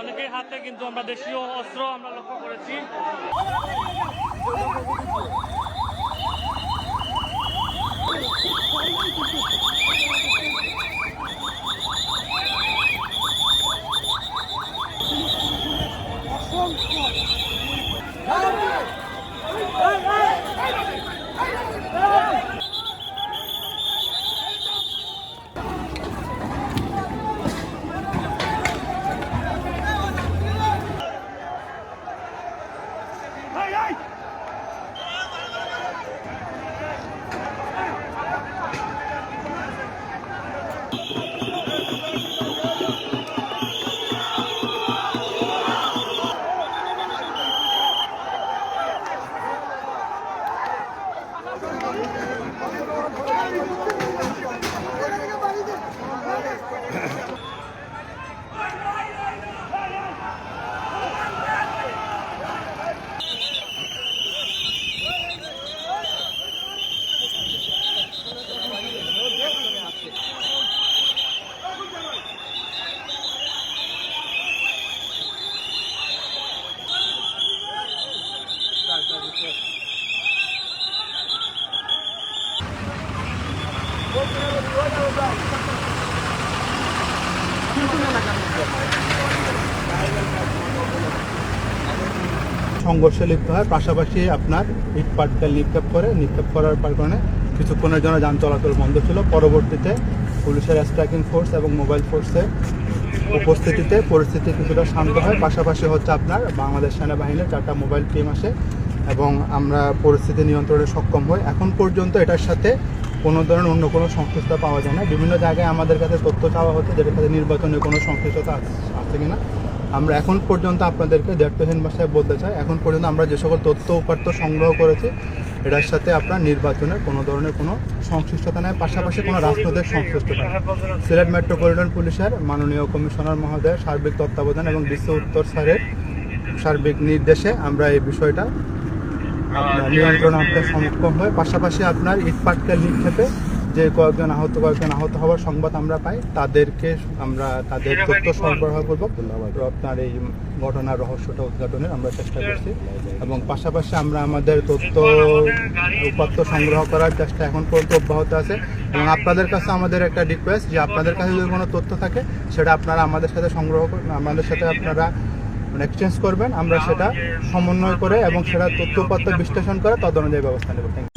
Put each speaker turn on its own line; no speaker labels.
অনেকের হাতে কিন্তু আমরা দেশীয় অস্ত্র আমরা লক্ষ্য করেছি।
সংঘর্ষে লিপ্ত হয়, পাশাপাশি আপনার ইট পাটকেল নিক্ষেপ করার কারণে কিছুক্ষণের জন্য যান চলাচল বন্ধ ছিল। পরবর্তীতে পুলিশের স্ট্রাইকিং ফোর্স এবং মোবাইল ফোর্সের উপস্থিতিতে পরিস্থিতি কিছুটা শান্ত হয়। পাশাপাশি হচ্ছে আপনার বাংলাদেশ সেনাবাহিনীর 4টা মোবাইল টিম আসে এবং আমরা পরিস্থিতি নিয়ন্ত্রণে সক্ষম হই। এখন পর্যন্ত এটার সাথে কোনো ধরনের অন্য কোনো সংশ্লিষ্টতা পাওয়া যায় না। বিভিন্ন জায়গায় আমাদের কাছে তথ্য চাওয়া হচ্ছে যেটার সাথে নির্বাচনে কোনো সংশ্লিষ্টতা আছে কিনা। আমরা এখন পর্যন্ত আপনাদেরকে দ্ব্যর্থহীন ভাষায় বলতে চাই, এখন পর্যন্ত আমরা যে সকল তথ্য উপাত্ত সংগ্রহ করেছি এটার সাথে আপনার নির্বাচনের কোনো ধরনের কোনো সংশ্লিষ্টতা নেই, পাশাপাশি কোনো রাজনৈতিক সংশ্লিষ্টতা নেই। সিলেট মেট্রোপলিটন পুলিশের মাননীয় কমিশনার মহোদয়ের সার্বিক তত্ত্বাবধান এবং বিশ্ব উত্তর স্যারের সার্বিক নির্দেশে আমরা এই বিষয়টা নিয়ন্ত্রণ আনতে সক্ষম হয়। পাশাপাশি আপনার ইট পাটকেল নিক্ষেপে যে কয়েকজন আহত হওয়ার সংবাদ আমরা পাই, তাদেরকে আমরা তাদের তথ্য সরবরাহ করবো। আপনার এই ঘটনার রহস্যটা উদ্ঘাটনের আমরা চেষ্টা করছি এবং পাশাপাশি আমরা আমাদের তথ্য উপাত্ত সংগ্রহ করার চেষ্টা এখন পর্যন্ত অব্যাহত আছে। এবং আপনাদের কাছে আমাদের একটা রিকোয়েস্ট যে আপনাদের কাছে যদি কোনো তথ্য থাকে সেটা আপনারা আমাদের সাথে সংগ্রহ করবেন, আমাদের সাথে আপনারা এক্সচেঞ্জ করবেন, আমরা সেটা সমন্বয় করে এবং সেটা তথ্য উপাত্ত বিশ্লেষণ করে তদ অনুযায়ী ব্যবস্থা নেব।